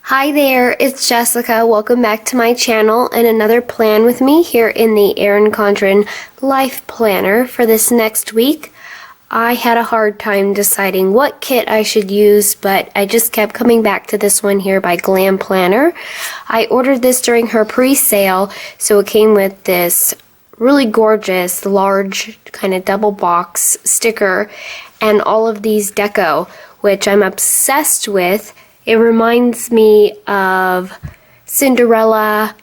Hi there, it's Jessica. Welcome back to my channel and another plan with me here in the Erin Condren Life Planner for this next week. I had a hard time deciding what kit I should use, but I just kept coming back to this one here by Glam Planner. I ordered this during her pre-sale, so it came with this really gorgeous, large, kind of double box sticker and all of these deco, which I'm obsessed with. It reminds me of Cinderella,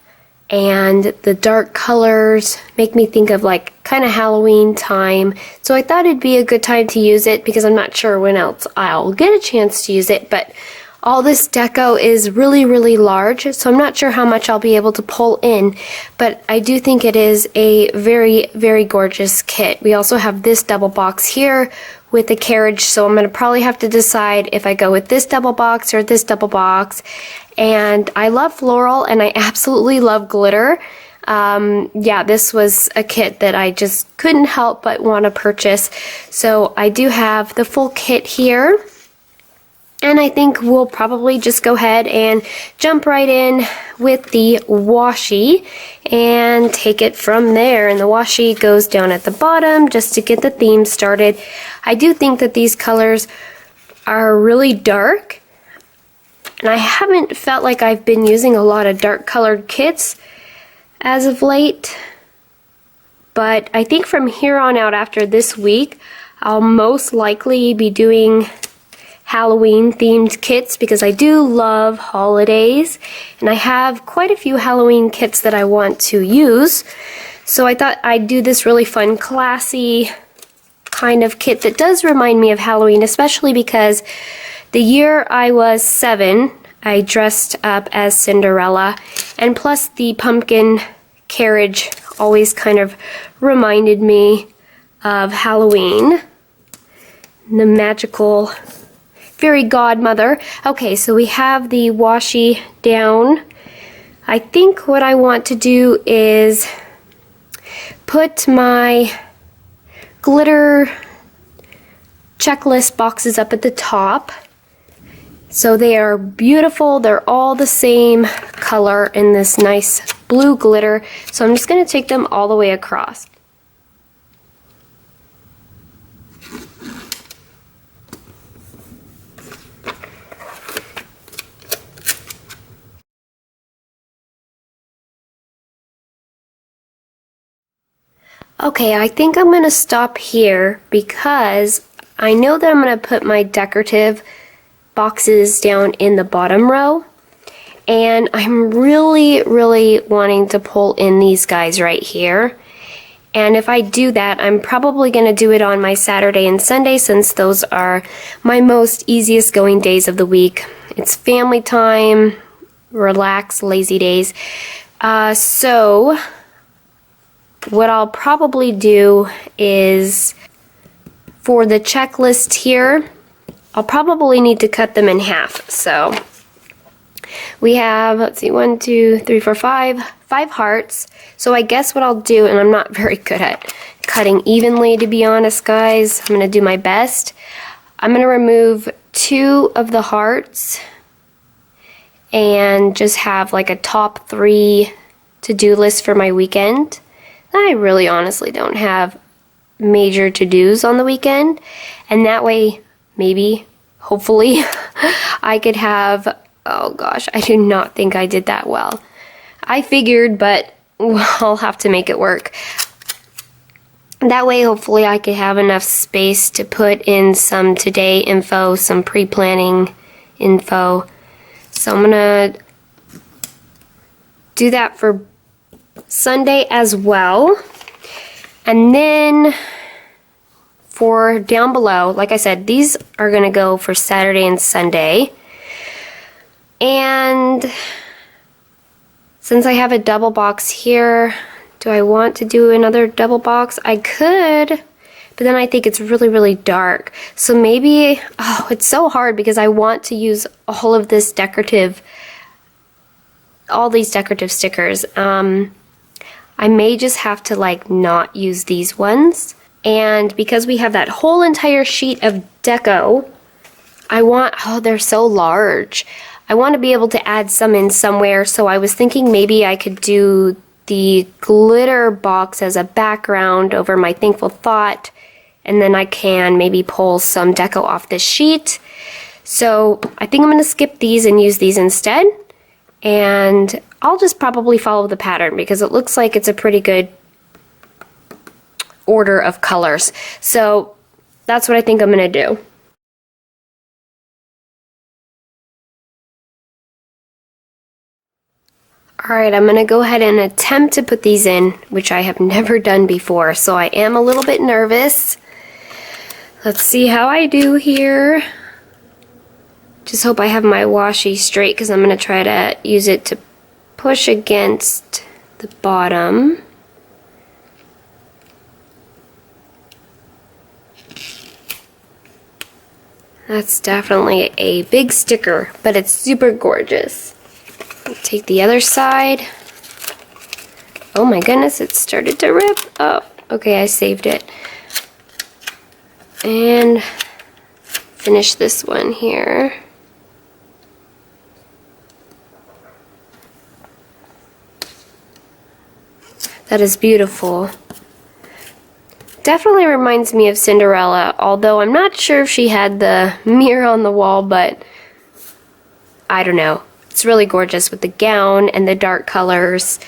and the dark colors make me think of like kind of Halloween time. So I thought it'd be a good time to use it because I'm not sure when else I'll get a chance to use it, but all this deco is really, really large, so I'm not sure how much I'll be able to pull in, but I do think it is a very, very gorgeous kit. We also have this double box here with the carriage, so I'm going to probably have to decide if I go with this double box or this double box. And I love floral and I absolutely love glitter. Yeah, this was a kit that I just couldn't help but want to purchase. So I do have the full kit here. And I think we'll probably just go ahead and jump right in with the washi and take it from there. And the washi goes down at the bottom just to get the theme started. I do think that these colors are really dark, and I haven't felt like I've been using a lot of dark colored kits as of late. But I think from here on out after this week, I'll most likely be doing Halloween themed kits because I do love holidays and I have quite a few Halloween kits that I want to use. So I thought I'd do this really fun, classy kind of kit that does remind me of Halloween, especially because the year I was 7, I dressed up as Cinderella, and plus the pumpkin carriage always kind of reminded me of Halloween, the magical fairy godmother. Okay, so we have the washi down. I think what I want to do is put my glitter checklist boxes up at the top. So they are beautiful. They're all the same color in this nice blue glitter. So I'm just going to take them all the way across. Okay, I think I'm going to stop here because I know that I'm going to put my decorative boxes down in the bottom row, and I'm really, really wanting to pull in these guys right here. And if I do that, I'm probably going to do it on my Saturday and Sunday since those are my most easiest going days of the week. It's family time, relax, lazy days. So what I'll probably do is for the checklist here, I'll probably need to cut them in half. So we have, let's see, 1, 2, 3, 4, 5 hearts. So I guess what I'll do, and I'm not very good at cutting evenly to be honest guys, I'm going to do my best. I'm going to remove 2 of the hearts and just have like a top 3 to-do list for my weekend. I really honestly don't have major to-dos on the weekend, and that way maybe, hopefully, I could have, oh gosh, I do not think I did that well. I figured, but I'll have to make it work. That way, hopefully, I could have enough space to put in some today info, some pre-planning info. So I'm gonna do that for Sunday as well. And then for down below, like I said, these are going to go for Saturday and Sunday. And since I have a double box here, do I want to do another double box? I could, but then I think it's really, really dark. So maybe, oh, it's so hard because I want to use all of this decorative, all these decorative stickers. I may just have to like not use these ones. And because we have that whole entire sheet of deco, I want, oh, they're so large. I want to be able to add some in somewhere, so I was thinking maybe I could do the glitter box as a background over my Thankful Thought, and then I can maybe pull some deco off this sheet. So I think I'm going to skip these and use these instead, and I'll just probably follow the pattern because it looks like it's a pretty good order of colors. So that's what I think I'm going to do. Alright, I'm going to go ahead and attempt to put these in, which I have never done before, so I am a little bit nervous. Let's see how I do here. Just hope I have my washi straight because I'm going to try to use it to push against the bottom. That's definitely a big sticker, but it's super gorgeous. Take the other side. Oh my goodness, it started to rip. Oh, okay, I saved it. And finish this one here. That is beautiful. Definitely reminds me of Cinderella, although I'm not sure if she had the mirror on the wall, but I don't know. It's really gorgeous with the gown and the dark colors.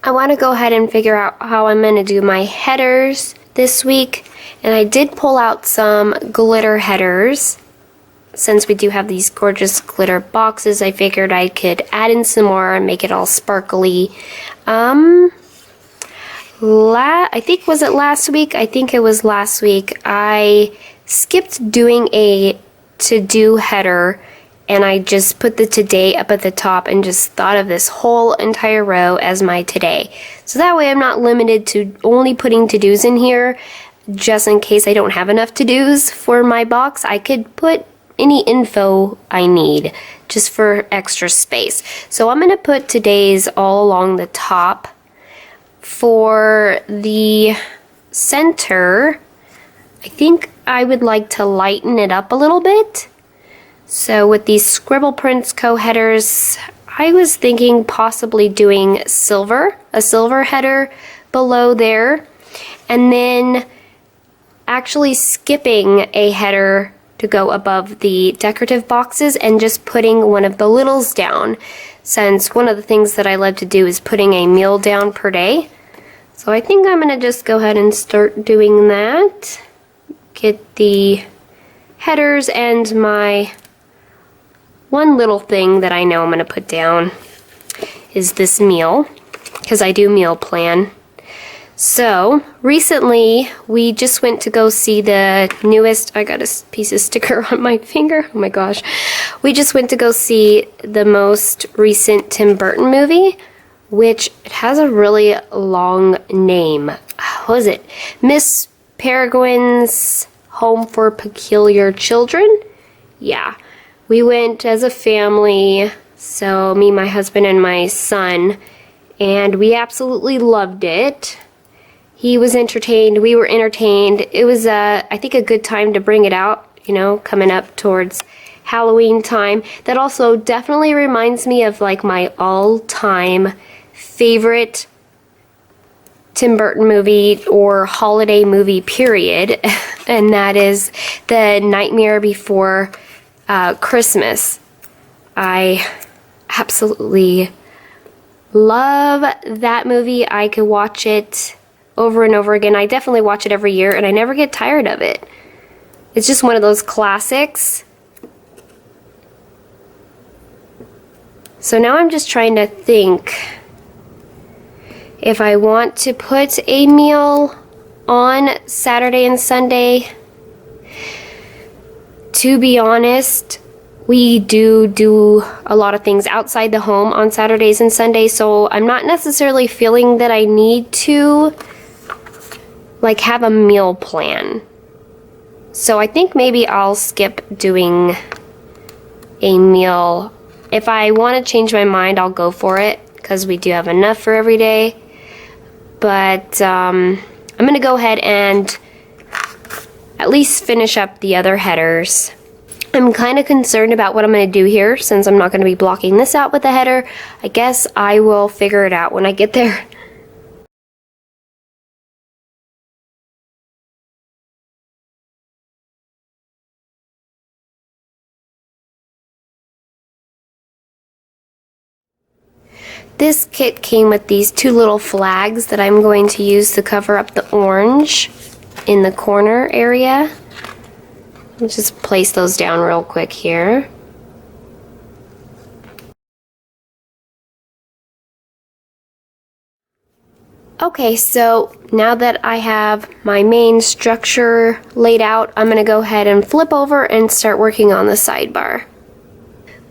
I want to go ahead and figure out how I'm going to do my headers this week. And I did pull out some glitter headers. Since we do have these gorgeous glitter boxes, I figured I could add in some more and make it all sparkly. I think, was it last week? I think it was last week. I skipped doing a to-do header, and I just put the today up at the top and just thought of this whole entire row as my today. So that way I'm not limited to only putting to-dos in here. Just in case I don't have enough to-dos for my box, I could put any info I need just for extra space. So I'm going to put today's all along the top. For the center, I think I would like to lighten it up a little bit. So with these ScribblePrintsco headers, I was thinking possibly doing a silver header below there, and then actually skipping a header to go above the decorative boxes and just putting one of the littles down, since one of the things that I love to do is putting a meal down per day. So I think I'm going to just go ahead and start doing that. Get the headers, and my one little thing that I know I'm going to put down is this meal, because I do meal plan. So recently we just went to go see the newest, I got a piece of sticker on my finger, oh my gosh. We just went to go see the most recent Tim Burton movie, which it has a really long name. What was it? Miss Peregrine's Home for Peculiar Children? Yeah. We went as a family, so me, my husband, and my son, and we absolutely loved it. He was entertained, we were entertained. It was, I think, a good time to bring it out, you know, coming up towards Halloween time. That also definitely reminds me of like my all-time favorite Tim Burton movie or holiday movie period, and that is The Nightmare Before Christmas. I absolutely love that movie. I could watch it over and over again. I definitely watch it every year, and I never get tired of it. It's just one of those classics. So now I'm just trying to think if I want to put a meal on Saturday and Sunday. To be honest, we do a lot of things outside the home on Saturdays and Sundays, so I'm not necessarily feeling that I need to like have a meal plan. So I think maybe I'll skip doing a meal. If I want to change my mind, I'll go for it, because we do have enough for every day. But I'm going to go ahead and at least finish up the other headers. I'm kind of concerned about what I'm going to do here since I'm not going to be blocking this out with a header. I guess I will figure it out when I get there. This kit came with these two little flags that I'm going to use to cover up the orange in the corner area. Let's just place those down real quick here. Okay, so now that I have my main structure laid out, I'm going to go ahead and flip over and start working on the sidebar.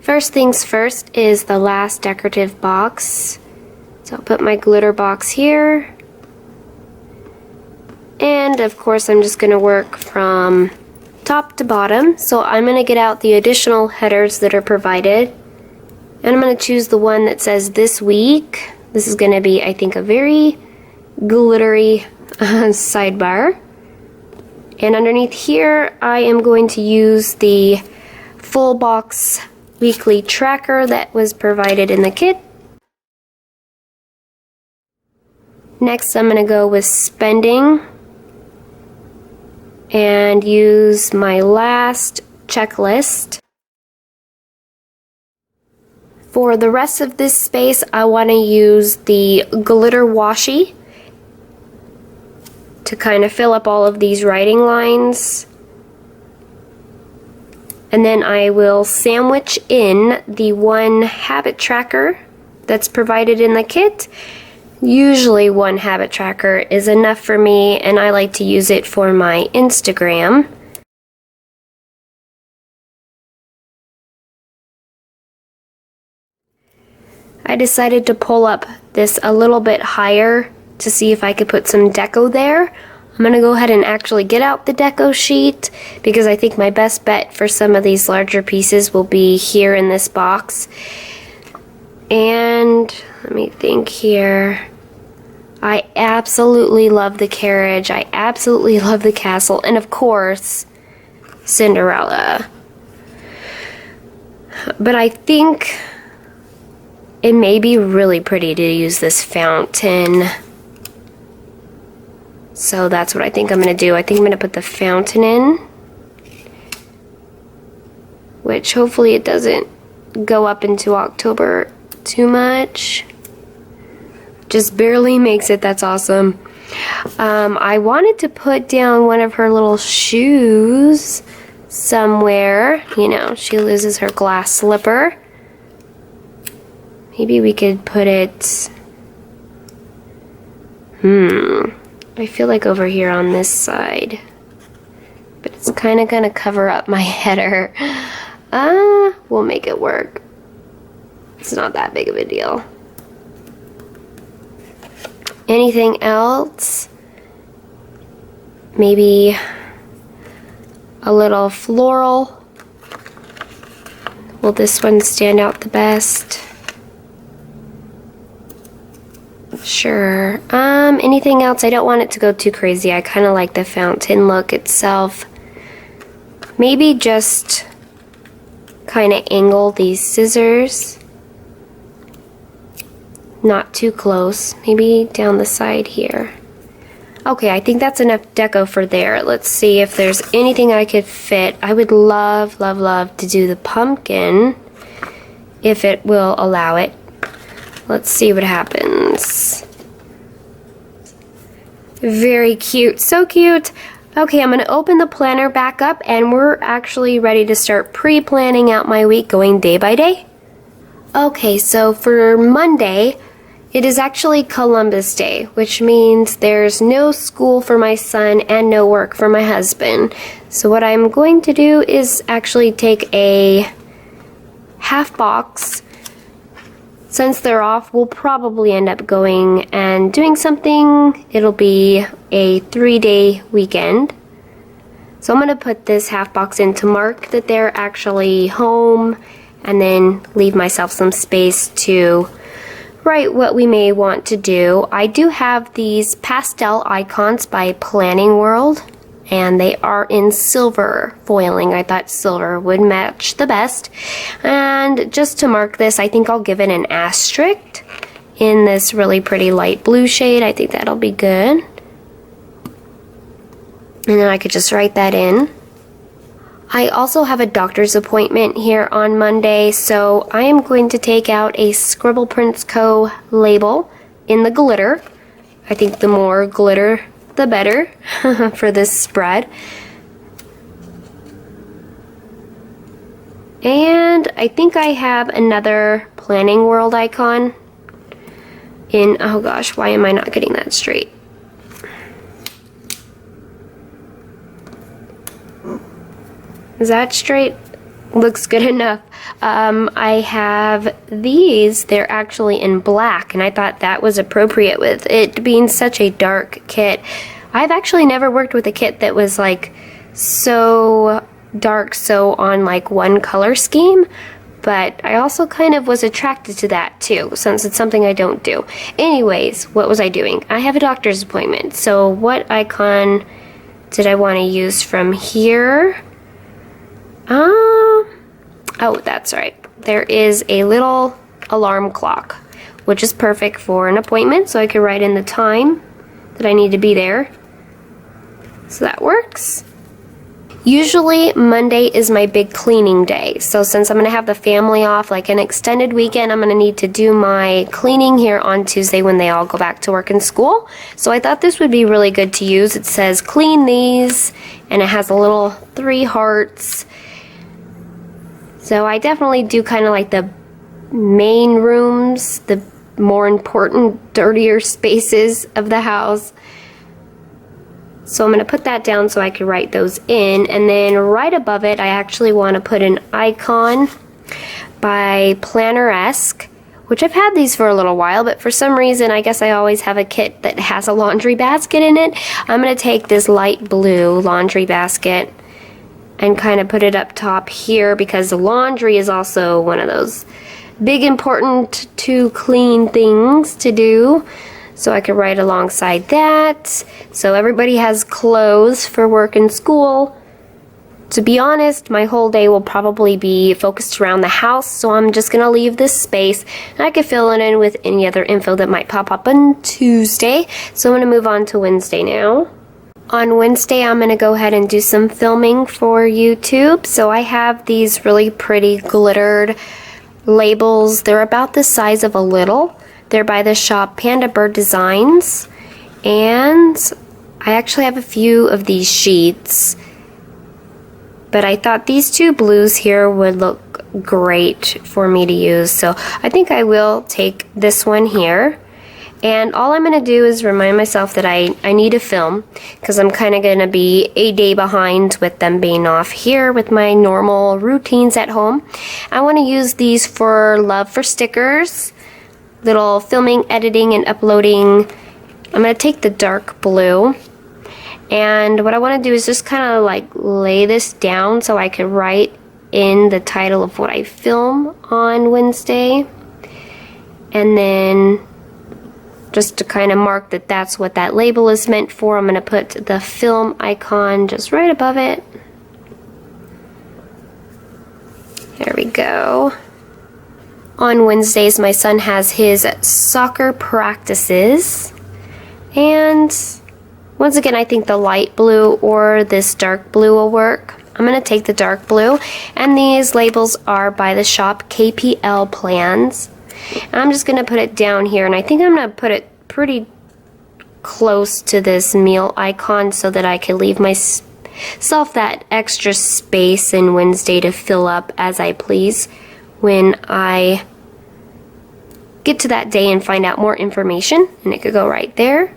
First things first is the last decorative box. So I'll put my glitter box here. And of course I'm just going to work from top to bottom. So I'm going to get out the additional headers that are provided. And I'm going to choose the one that says this week. This is going to be, I think, a very glittery sidebar. And underneath here I am going to use the full box weekly tracker that was provided in the kit. Next I'm going to go with spending and use my last checklist. For the rest of this space I want to use the glitter washi to kind of fill up all of these writing lines. And then I will sandwich in the one habit tracker that's provided in the kit. Usually one habit tracker is enough for me, and I like to use it for my Instagram. I decided to pull up this a little bit higher to see if I could put some deco there. I'm going to go ahead and actually get out the deco sheet because I think my best bet for some of these larger pieces will be here in this box. And let me think here. I absolutely love the carriage. I absolutely love the castle. And of course, Cinderella. But I think it may be really pretty to use this fountain. So that's what I think I'm going to do. I think I'm going to put the fountain in, which hopefully it doesn't go up into October too much. Just barely makes it. That's awesome. I wanted to put down one of her little shoes somewhere. You know, she loses her glass slipper. Maybe we could put it... I feel like over here on this side. But it's kind of going to cover up my header. We'll make it work. It's not that big of a deal. Anything else? Maybe a little floral. Will this one stand out the best? Sure. Anything else? I don't want it to go too crazy. I kind of like the fountain look itself. Maybe just kind of angle these scissors. Not too close. Maybe down the side here. Okay, I think that's enough deco for there. Let's see if there's anything I could fit. I would love, love, love to do the pumpkin if it will allow it. Let's see what happens. Very cute. So cute. Okay, I'm going to open the planner back up and we're actually ready to start pre-planning out my week going day by day. Okay, so for Monday, it is actually Columbus Day, which means there's no school for my son and no work for my husband. So what I'm going to do is actually take a half box. Since they're off, we'll probably end up going and doing something. It'll be a 3-day weekend. So I'm going to put this half box in to mark that they're actually home and then leave myself some space to write what we may want to do. I do have these pastel icons by PlanningWorld, and they are in silver foiling. I thought silver would match the best. And just to mark this, I think I'll give it an asterisk in this really pretty light blue shade. I think that'll be good. And then I could just write that in. I also have a doctor's appointment here on Monday, so I am going to take out a ScribblePrintsco label in the glitter. I think the more glitter, the better for this spread. And I think I have another PlanningWorld icon in, oh gosh, why am I not getting that straight? Is that straight? Looks good enough. I have these. They're actually in black, and I thought that was appropriate with it being such a dark kit. I've actually never worked with a kit that was like so dark, so on like one color scheme, but I also kind of was attracted to that too, since it's something I don't do. Anyways, what was I doing? I have a doctor's appointment, so what icon did I want to use from here? Oh, that's right. There is a little alarm clock, which is perfect for an appointment, so I can write in the time that I need to be there. So that works. Usually Monday is my big cleaning day, so since I'm going to have the family off, like an extended weekend, I'm going to need to do my cleaning here on Tuesday when they all go back to work and school. So I thought this would be really good to use. It says clean these, and it has a little 3 hearts. So I definitely do kind of like the main rooms, the more important, dirtier spaces of the house. So I'm going to put that down so I can write those in. And then right above it, I actually want to put an icon by Planneresque, which I've had these for a little while, but for some reason, I guess I always have a kit that has a laundry basket in it. I'm going to take this light blue laundry basket and kind of put it up top here, because the laundry is also one of those big important to clean things to do. So I could write alongside that. So everybody has clothes for work and school. To be honest, my whole day will probably be focused around the house, so I'm just gonna leave this space. And I could fill it in with any other info that might pop up on Tuesday. So I'm gonna move on to Wednesday now. On Wednesday, I'm going to go ahead and do some filming for YouTube. So I have these really pretty glittered labels. They're about the size of a little. They're by the shop PandabirdDesigns. And I actually have a few of these sheets. But I thought these 2 blues here would look great for me to use. So I think I will take this one here. And all I'm going to do is remind myself that I need to film, because I'm kind of going to be a day behind with them being off here with my normal routines at home. I want to use these for LoveForStickers, little filming, editing, and uploading. I'm going to take the dark blue, and what I want to do is just kind of like lay this down so I can write in the title of what I film on Wednesday. And then just to kind of mark that that's what that label is meant for, I'm going to put the film icon just right above it. There we go. On Wednesdays, my son has his soccer practices. And once again, I think the light blue or this dark blue will work. I'm going to take the dark blue, and these labels are by the shop KPL Plans. I'm just going to put it down here, and I think I'm going to put it pretty close to this meal icon so that I can leave myself that extra space in Wednesday to fill up as I please when I get to that day and find out more information, and it could go right there.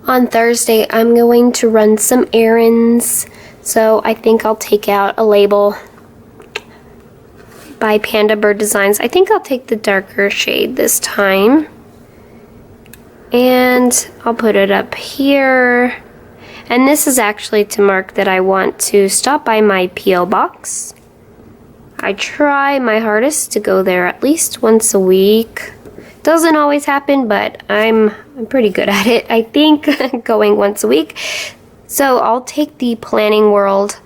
On Thursday, I'm going to run some errands, so I think I'll take out a label by PandabirdDesigns. I think I'll take the darker shade this time, and I'll put it up here. And this is actually to mark that I want to stop by my P.O. box. I try my hardest to go there at least once a week. Doesn't always happen, but I'm pretty good at it, I think, going once a week. So I'll take the PlanningWorld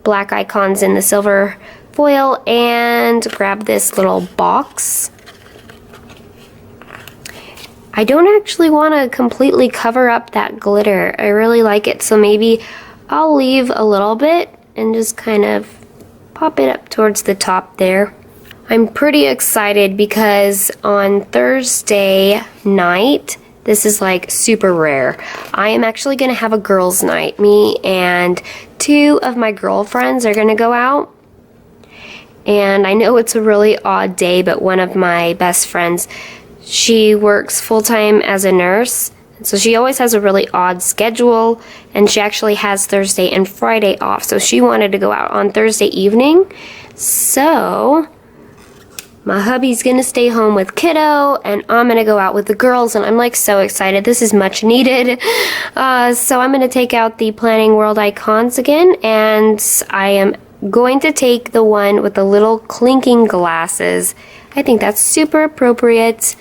black icons in the silver foil and grab this little box. I don't actually want to completely cover up that glitter. I really like it, so maybe I'll leave a little bit and just kind of pop it up towards the top there. I'm pretty excited because on Thursday night, this is like super rare, I am actually going to have a girls' night. Me and 2 of my girlfriends are going to go out. And I know it's a really odd day, but one of my best friends, she works full-time as a nurse, so she always has a really odd schedule, and she actually has Thursday and Friday off, so she wanted to go out on Thursday evening. So my hubby's gonna stay home with kiddo, and I'm gonna go out with the girls, and I'm like so excited. This is much needed. So I'm gonna take out the PlanningWorld icons again, and I am going to take the one with the little clinking glasses. I think that's super appropriate.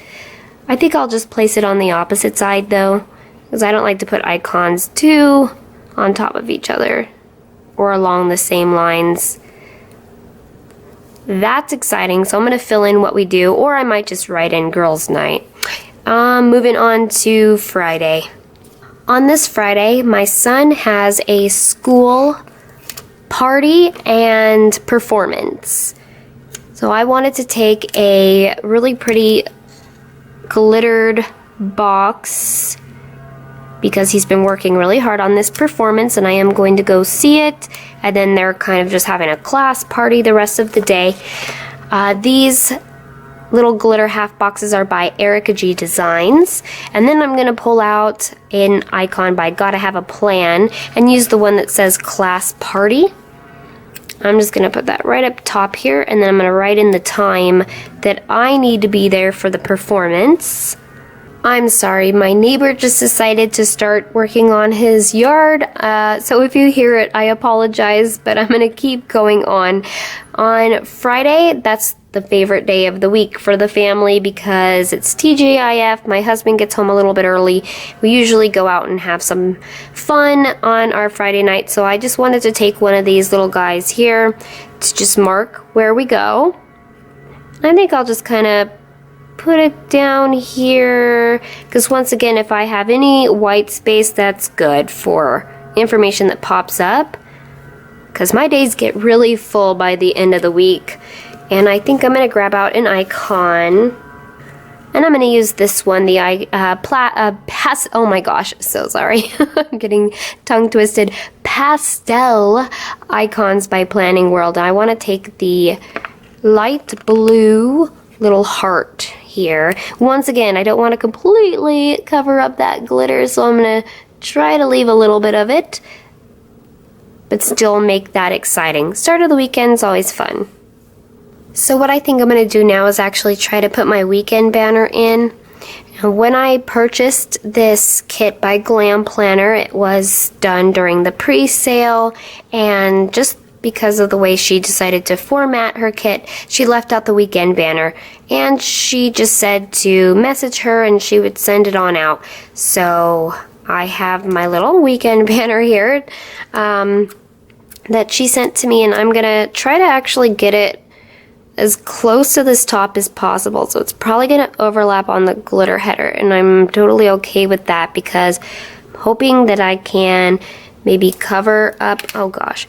I think I'll just place it on the opposite side though, because I don't like to put icons too on top of each other or along the same lines. That's exciting, so I'm going to fill in what we do, or I might just write in girls' night. Moving on to Friday. On this Friday, my son has a school party and performance. So I wanted to take a really pretty glittered box because he's been working really hard on this performance, and I am going to go see it, and then they're kind of just having a class party the rest of the day. These little glitter half boxes are by EricaGDesigns, and then I'm going to pull out an icon by GottaHaveAPlan and use the one that says class party. I'm just going to put that right up top here, and then I'm going to write in the time that I need to be there for the performance. I'm sorry, my neighbor just decided to start working on his yard, so if you hear it, I apologize, but I'm going to keep going on. On Friday, that's the favorite day of the week for the family because it's TGIF. My husband gets home a little bit early. We usually go out and have some fun on our Friday night, so I just wanted to take one of these little guys here to just mark where we go. I think I'll just kind of put it down here because once again, if I have any white space, that's good for information that pops up, because my days get really full by the end of the week. And I think I'm going to grab out an icon, and I'm going to use this one, the oh my gosh, so sorry, I'm getting tongue twisted, pastel icons by PlanningWorld. I want to take the light blue little heart here. Once again, I don't want to completely cover up that glitter, so I'm going to try to leave a little bit of it, but still make that exciting. Start of the weekend's always fun. So what I think I'm going to do now is actually try to put my weekend banner in. And when I purchased this kit by Glam Planner, it was done during the pre-sale, and just because of the way she decided to format her kit, she left out the weekend banner, and she just said to message her and she would send it on out. So I have my little weekend banner here that she sent to me, and I'm gonna try to actually get it as close to this top as possible, so it's probably gonna overlap on the glitter header, and I'm totally okay with that because I'm hoping that I can maybe cover up, oh gosh,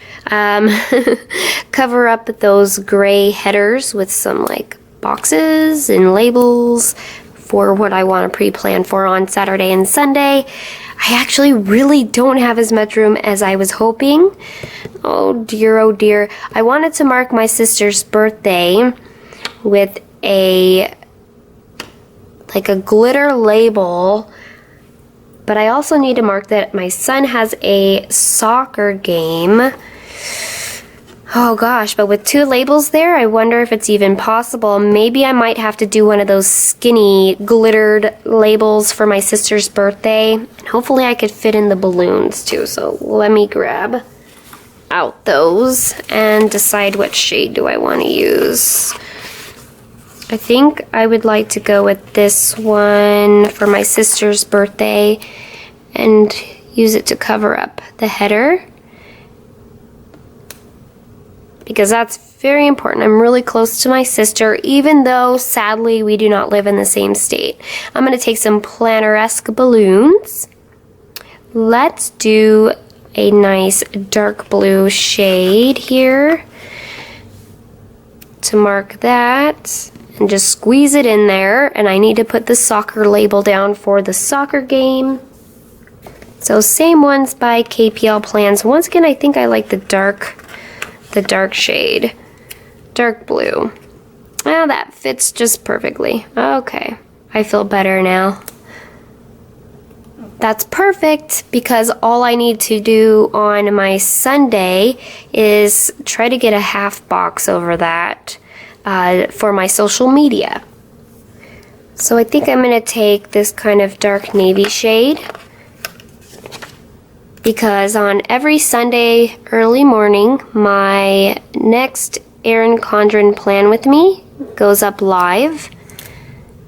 cover up those gray headers with some like boxes and labels for what I want to pre-plan for on Saturday and Sunday. I actually really don't have as much room as I was hoping. Oh dear. I wanted to mark my sister's birthday with a glitter label, but I also need to mark that my son has a soccer game. Oh gosh, but with 2 labels there, I wonder if it's even possible. Maybe I might have to do one of those skinny glittered labels for my sister's birthday. And hopefully I could fit in the balloons too, so let me grab out those and decide what shade do I want to use. I think I would like to go with this one for my sister's birthday and use it to cover up the header, because that's very important. I'm really close to my sister, even though sadly we do not live in the same state. I'm going to take some Planneresque balloons. Let's do a nice dark blue shade here to mark that, and just squeeze it in there. And I need to put the soccer label down for the soccer game. So same ones by KPL Plans. Once again, I think I like the dark shade. Dark blue. Well, that fits just perfectly. Okay, I feel better now. That's perfect, because all I need to do on my Sunday is try to get a half box over that for my social media. So I think I'm going to take this kind of dark navy shade, because on every Sunday early morning, my next Erin Condren Plan with Me goes up live.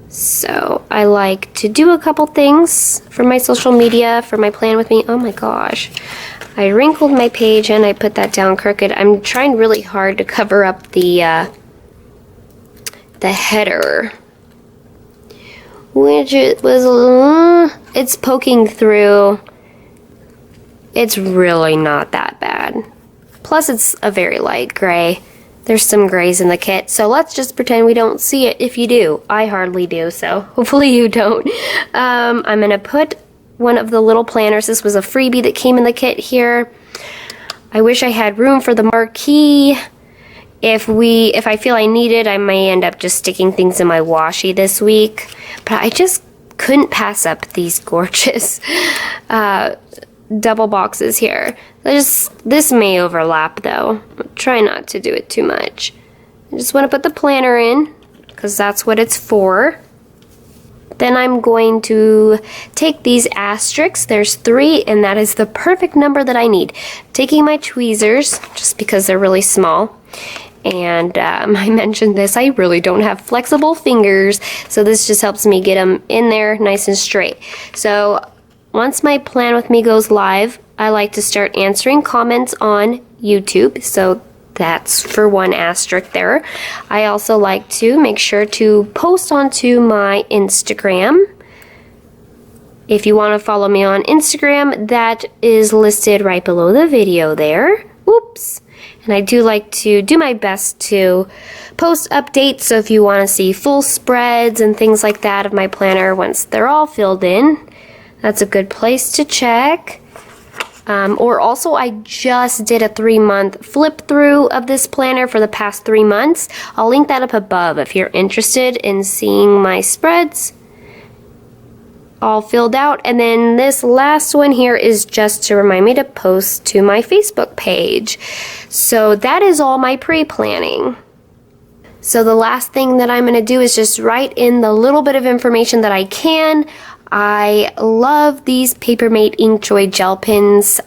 So I like to do a couple things for my social media, for my Plan with Me. Oh my gosh, I wrinkled my page and I put that down crooked. I'm trying really hard to cover up the header, which it was, it's poking through. It's really not that bad. Plus it's a very light gray. There's some grays in the kit, so let's just pretend we don't see it if you do. I hardly do, so hopefully you don't. I'm gonna put one of the little planners. This was a freebie that came in the kit here. I wish I had room for the marquee. If I feel I need it, I may end up just sticking things in my washi this week. But I just couldn't pass up these gorgeous double boxes here. This may overlap though. Try not to do it too much. I just want to put the planner in, because that's what it's for. Then I'm going to take these asterisks. There's 3, and that is the perfect number that I need. Taking my tweezers, just because they're really small. And I mentioned this, I really don't have flexible fingers, so this just helps me get them in there nice and straight. So once my Plan with Me goes live, I like to start answering comments on YouTube, so that's for one asterisk there. I also like to make sure to post onto my Instagram. If you want to follow me on Instagram, that is listed right below the video there. Oops. And I do like to do my best to post updates, so if you want to see full spreads and things like that of my planner once they're all filled in, that's a good place to check. Or also, I just did a 3-month flip through of this planner for the past 3 months. I'll link that up above if you're interested in seeing my spreads all filled out. And then this last one here is just to remind me to post to my Facebook page. So that is all my pre-planning. So the last thing that I'm going to do is just write in the little bit of information that I can. I love these Papermate Inkjoy gel pens.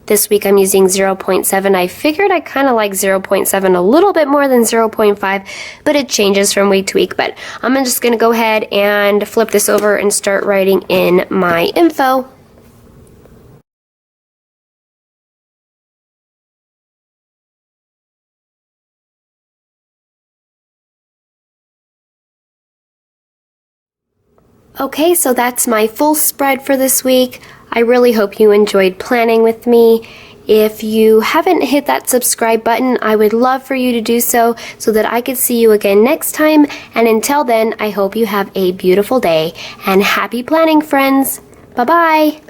This week I'm using 0.7. I figured I kind of like 0.7 a little bit more than 0.5, but it changes from week to week. But I'm just going to go ahead and flip this over and start writing in my info. Okay, so that's my full spread for this week. I really hope you enjoyed planning with me. If you haven't hit that subscribe button, I would love for you to do so that I could see you again next time. And until then, I hope you have a beautiful day, and happy planning, friends. Bye-bye.